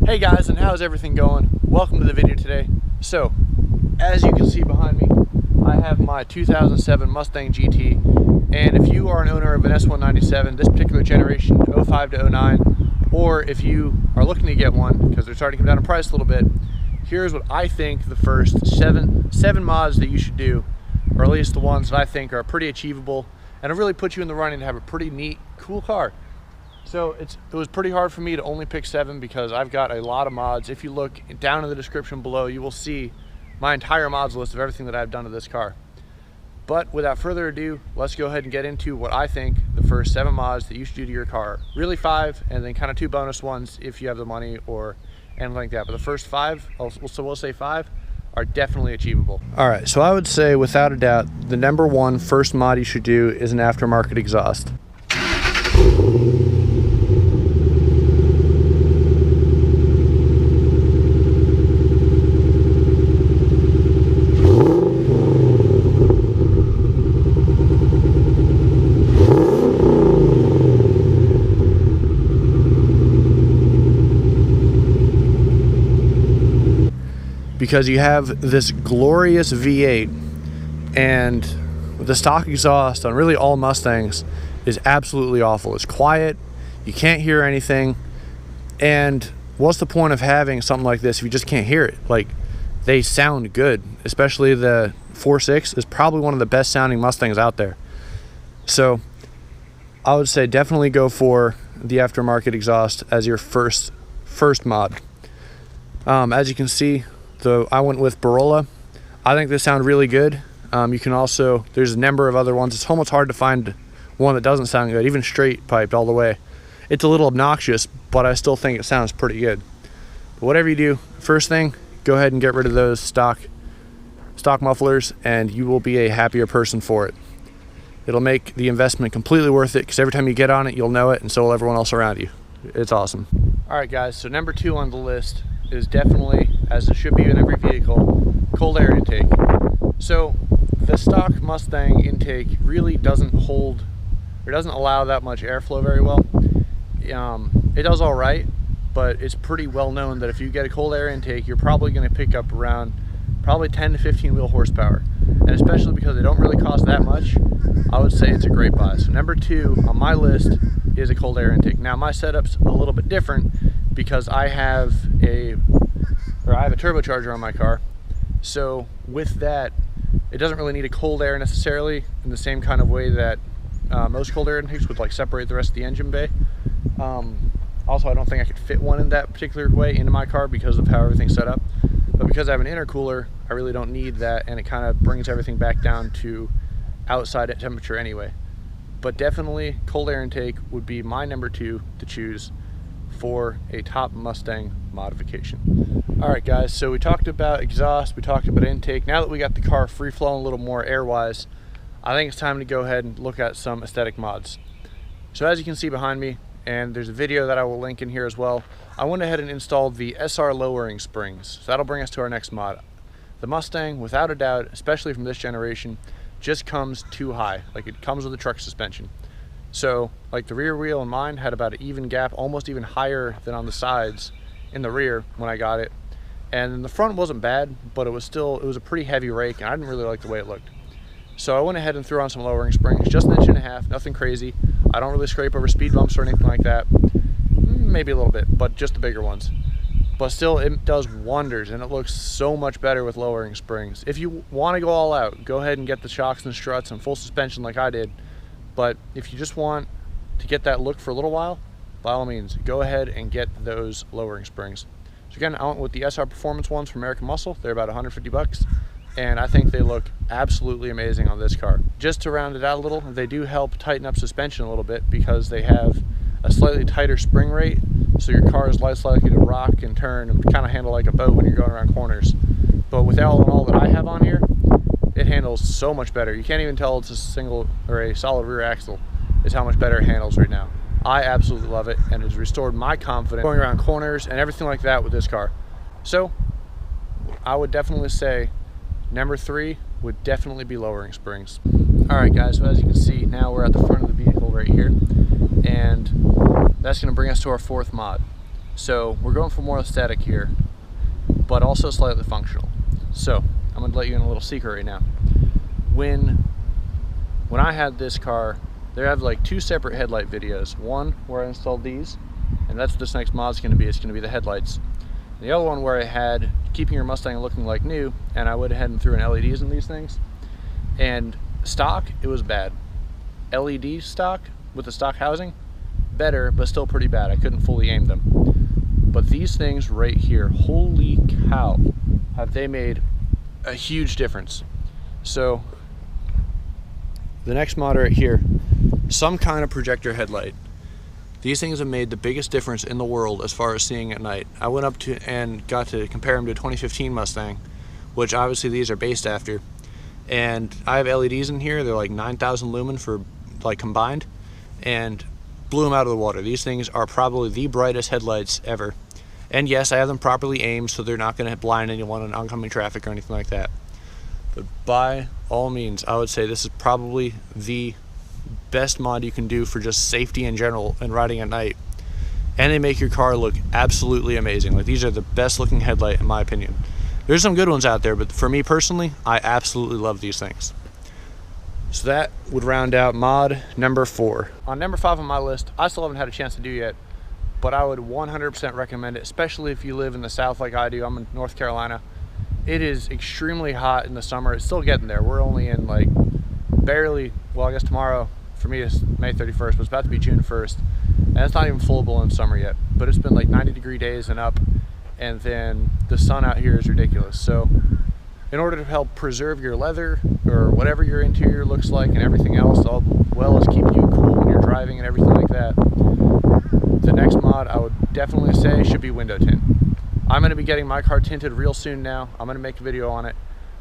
Hey guys, and how's everything going? Welcome to the video today. So, as you can see behind me, I have my 2007 Mustang GT, and if you are an owner of an S197, this particular generation, 05 to 09, or if you are looking to get one, because they're starting to come down in price a little bit, here's what I think the first seven mods that you should do, or at least the ones that I think are pretty achievable, and it'll really put you in the running to have a pretty neat, cool car. So it was pretty hard for me to only pick 7 because I've got a lot of mods. If you look down in the description below, you will see my entire mods list of everything that I've done to this car. But without further ado, let's go ahead and get into what I think the first 7 mods that you should do to your car. Really 5, and then kind of 2 bonus ones if you have the money or anything like that. But the first 5, so we'll say 5, are definitely achievable. All right, so I would say without a doubt, the number 1 first mod you should do is an aftermarket exhaust. Because you have this glorious V8, and the stock exhaust on really all Mustangs is absolutely awful. It's quiet, you can't hear anything, and what's the point of having something like this if you just can't hear it? Like, they sound good, especially the 4.6 is probably one of the best sounding Mustangs out there. So I would say definitely go for the aftermarket exhaust as your first mod. As you can see, I went with Borla. I think they sound really good. You can also, there's a number of other ones. It's almost hard to find one that doesn't sound good, even straight piped all the way. It's a little obnoxious, but I still think it sounds pretty good. But whatever you do, first thing, go ahead and get rid of those stock mufflers, and you will be a happier person for it. It'll make the investment completely worth it, because every time you get on it, you'll know it, and so will everyone else around you. It's awesome. All right, guys, so number 2 on the list is definitely, as it should be in every vehicle, cold air intake. So the stock Mustang intake really doesn't allow that much airflow very well. It does all right, but it's pretty well known that if you get a cold air intake, you're probably going to pick up around probably 10 to 15 wheel horsepower. And especially because they don't really cost that much, I would say it's a great buy. So number 2 on my list is a cold air intake. Now my setup's a little bit different because I have a turbocharger on my car. So with that, it doesn't really need a cold air necessarily in the same kind of way that most cold air intakes would like separate the rest of the engine bay. Also, I don't think I could fit one in that particular way into my car because of how everything's set up. But because I have an intercooler, I really don't need that, and it kind of brings everything back down to outside at temperature anyway. But definitely cold air intake would be my number 2 to choose for a top Mustang modification. All right, guys, so we talked about exhaust, we talked about intake. Now that we got the car free flowing a little more air-wise, I think it's time to go ahead and look at some aesthetic mods. So as you can see behind me, and there's a video that I will link in here as well, I went ahead and installed the SR lowering springs. So that'll bring us to our next mod. The Mustang, without a doubt, especially from this generation, just comes too high. Like, it comes with a truck suspension. So like the rear wheel in mine had about an even gap, almost even higher than on the sides in the rear when I got it. And the front wasn't bad, but it was a pretty heavy rake, and I didn't really like the way it looked. So I went ahead and threw on some lowering springs, just 1.5 inches, nothing crazy. I don't really scrape over speed bumps or anything like that. Maybe a little bit, but just the bigger ones. But still, it does wonders, and it looks so much better with lowering springs. If you want to go all out, go ahead and get the shocks and struts and full suspension like I did. But if you just want to get that look for a little while, by all means, go ahead and get those lowering springs. So again, I went with the SR Performance ones from American Muscle. They're about 150 bucks, and I think they look absolutely amazing on this car. Just to round it out a little, they do help tighten up suspension a little bit because they have a slightly tighter spring rate, so your car is less likely to rock and turn and kind of handle like a boat when you're going around corners. But with all that I have on here, it handles so much better. You can't even tell it's a single or a solid rear axle is how much better it handles right now. I absolutely love it, and it's restored my confidence going around corners and everything like that with this car. So I would definitely say number 3 would definitely be lowering springs. All right, guys, so as you can see, now we're at the front of the vehicle right here, and that's going to bring us to our 4th mod. So we're going for more aesthetic here, but also slightly functional. So I'm gonna let you in a little secret right now. When I had this car, they have like two separate headlight videos. One where I installed these, and that's what this next mod's gonna be. It's gonna be the headlights. And the other one where I had keeping your Mustang looking like new, and I went ahead and threw in LEDs in these things. And stock, it was bad. LED stock with the stock housing, better, but still pretty bad. I couldn't fully aim them. But these things right here, holy cow, have they made a huge difference. So the next mod right here, some kind of projector headlight. These things have made the biggest difference in the world as far as seeing at night. I went up to and got to compare them to a 2015 Mustang, which obviously these are based after. And I have LEDs in here. They're like 9,000 lumen for like combined, and blew them out of the water. These things are probably the brightest headlights ever. And yes, I have them properly aimed so they're not going to blind anyone in oncoming traffic or anything like that. But by all means, I would say this is probably the best mod you can do for just safety in general and riding at night. And they make your car look absolutely amazing. Like, these are the best looking headlight in my opinion. There's some good ones out there, but for me personally, I absolutely love these things. So that would round out mod number 4. On number 5 on my list, I still haven't had a chance to do yet, but I would 100% recommend it, especially if you live in the South like I do. I'm in North Carolina. It is extremely hot in the summer. It's still getting there. We're only in like barely, well, I guess tomorrow for me is May 31st, but it's about to be June 1st. And it's not even full blown summer yet, but it's been like 90-degree days and up. And then the sun out here is ridiculous. So in order to help preserve your leather or whatever your interior looks like and everything else, all well as keep you cool when you're driving and everything like that, the next mod I would definitely say should be window tint. I'm going to be getting my car tinted real soon now. I'm going to make a video on it,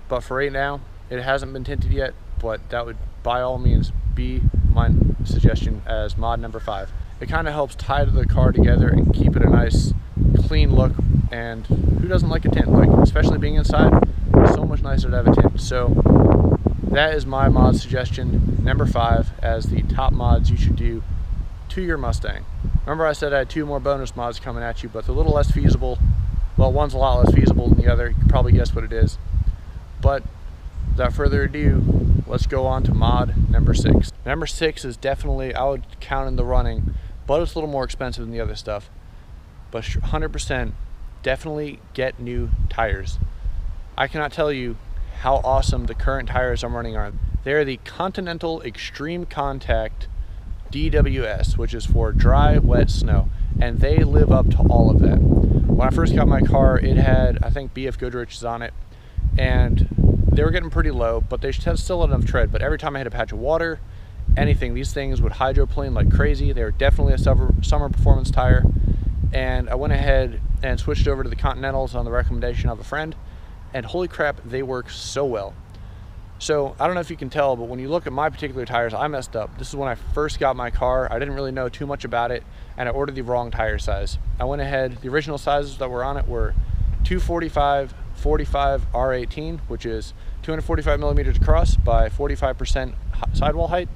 but for right now it hasn't been tinted yet, but that would by all means be my suggestion as mod number 5. It kind of helps tie the car together and keep it a nice clean look, and who doesn't like a tint? Like, especially being inside, so much nicer to have a tint. So that is my mod suggestion number 5 as the top mods you should do to your Mustang. Remember I said I had 2 more bonus mods coming at you, but they're a little less feasible. Well, one's a lot less feasible than the other. You can probably guess what it is. But without further ado, let's go on to mod number 6. Number 6 is definitely, I would count in the running, but it's a little more expensive than the other stuff. But 100% definitely get new tires. I cannot tell you how awesome the current tires I'm running are. They are the Continental Extreme Contact DWS, which is for dry, wet snow, and they live up to all of that. When I first got my car, it had, I think, BF Goodrich's on it, and they were getting pretty low, but they still had enough tread. But every time I hit a patch of water, anything, these things would hydroplane like crazy. They were definitely a summer performance tire, and I went ahead and switched over to the Continentals on the recommendation of a friend, and holy crap, they work so well. So I don't know if you can tell, but when you look at my particular tires, I messed up. This is when I first got my car. I didn't really know too much about it, and I ordered the wrong tire size. I went ahead, the original sizes that were on it were 245 45 R18, which is 245 millimeters across by 45% sidewall height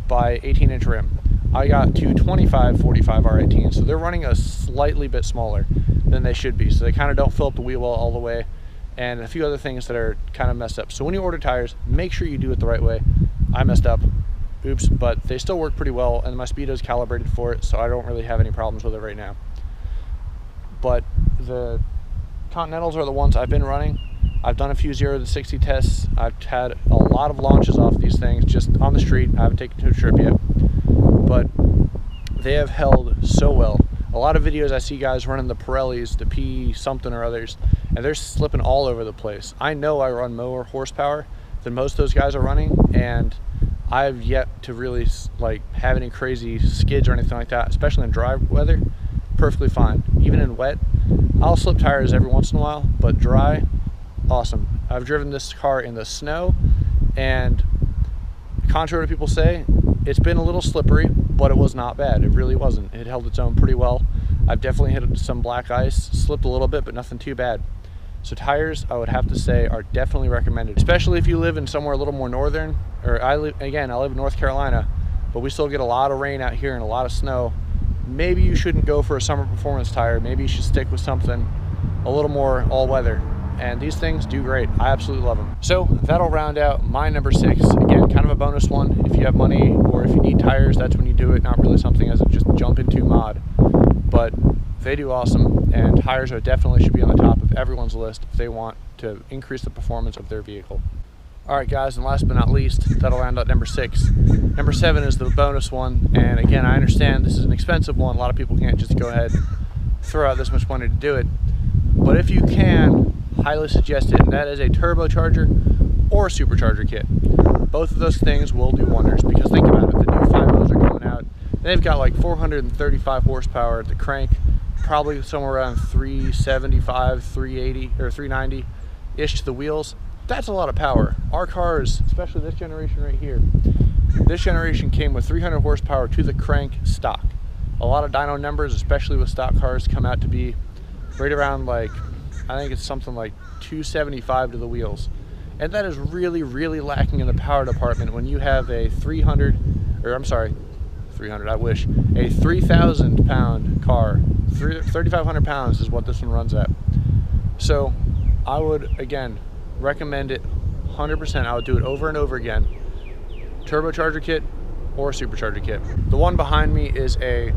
by 18-inch rim. I got 225 45 R18, so they're running a slightly bit smaller than they should be, so they kind of don't fill up the wheel well all the way, and a few other things that are kind of messed up. So when you order tires, make sure you do it the right way. I messed up, oops, but they still work pretty well, and my Speedo's calibrated for it, so I don't really have any problems with it right now. But the Continentals are the ones I've been running. I've done a few 0 to 60 tests. I've had a lot of launches off these things just on the street. I haven't taken to a trip yet, but they have held so well. A lot of videos I see guys running the Pirellis, the P something or others, and they're slipping all over the place. I know I run more horsepower than most of those guys are running, and I've yet to really like have any crazy skids or anything like that, especially in dry weather. Perfectly fine. Even in wet, I'll slip tires every once in a while, but dry, awesome. I've driven this car in the snow, and contrary to people say, it's been a little slippery, but it was not bad. It really wasn't. It held its own pretty well. I've definitely hit some black ice, slipped a little bit, but nothing too bad. So tires, I would have to say, are definitely recommended, especially if you live in somewhere a little more northern. Or I live in North Carolina, but we still get a lot of rain out here and a lot of snow. maybe you shouldn't go for a summer performance tire. Maybe you should stick with something a little more all-weather. And these things do great. I absolutely love them. So that'll round out my number 6. Again, kind of a bonus one. If you have money or if you need tires, that's when you do it. Not really something as a just jump into mod. But they do awesome, and tires are definitely should be on the top of everyone's list if they want to increase the performance of their vehicle. Alright guys, and last but not least, that'll round out number 6. Number 7 is the bonus one, and again, I understand this is an expensive one. A lot of people can't just go ahead and throw out this much money to do it. But if you can, highly suggest it, and that is a turbocharger or a supercharger kit. Both of those things will do wonders, because think about it, the new 5.0s are coming out, and they've got like 435 horsepower at the crank, probably somewhere around 375, 380, or 390-ish to the wheels. That's a lot of power. Our cars, especially this generation right here, this generation came with 300 horsepower to the crank stock. A lot of dyno numbers, especially with stock cars, come out to be right around like, I think it's something like 275 to the wheels. And that is really, really lacking in the power department when you have a 3,000 pound car. 3,500 pounds is what this one runs at. So I would, again, recommend it 100%. I would do it over and over again. Turbocharger kit or supercharger kit. The one behind me is a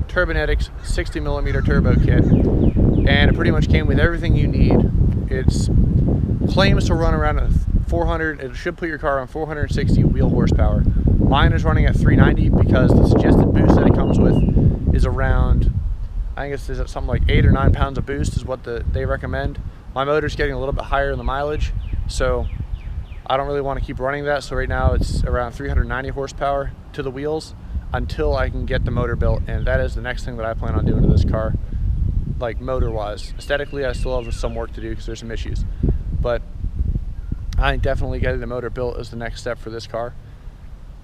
Turbonetics 60mm turbo kit, and it pretty much came with everything you need. It's claims to run around 400. It should put your car on 460 wheel horsepower. Mine is running at 390 because the suggested boost that it comes with is around, I think it's something like 8 or 9 pounds of boost is what they recommend. My motor's getting a little bit higher in the mileage, so I don't really want to keep running that. So right now it's around 390 horsepower to the wheels until I can get the motor built, and that is the next thing that I plan on doing to this car, like motor-wise. Aesthetically, I still have some work to do because there's some issues, but I think definitely getting the motor built is the next step for this car.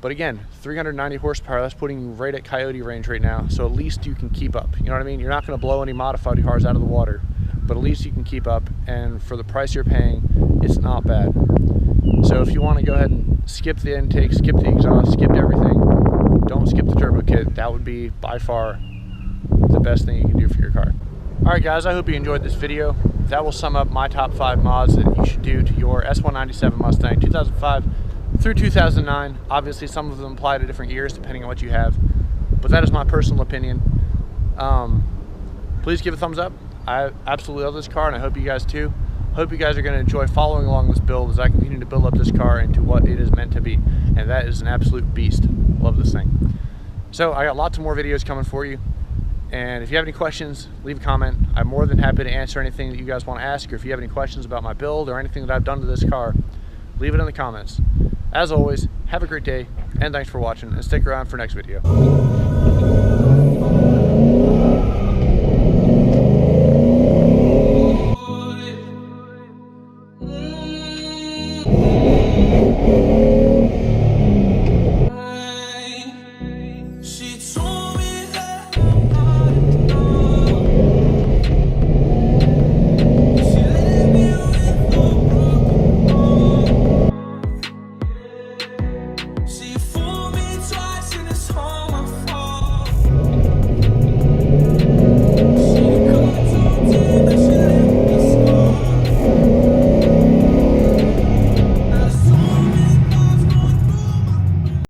But again, 390 horsepower, that's putting you right at coyote range right now, so at least you can keep up. You know what I mean? You're not going to blow any modified cars out of the water, but at least you can keep up, and for the price you're paying, it's not bad. So if you want to go ahead and skip the intake, skip the exhaust, skip everything, don't skip the turbo kit. That would be by far the best thing you can do for your car. Alright guys, I hope you enjoyed this video. That will sum up my top 5 mods that you should do to your S197 Mustang 2005 through 2009. Obviously some of them apply to different years depending on what you have, but that is my personal opinion. Please give it a thumbs up. I absolutely love this car, and I hope you guys too. Hope you guys are going to enjoy following along this build as I continue to build up this car into what it is meant to be, and that is an absolute beast. Love this thing. So I got lots of more videos coming for you, and if you have any questions, leave a comment. I'm more than happy to answer anything that you guys want to ask, or if you have any questions about my build or anything that I've done to this car, leave it in the comments. As always, have a great day, and thanks for watching, and stick around for next video.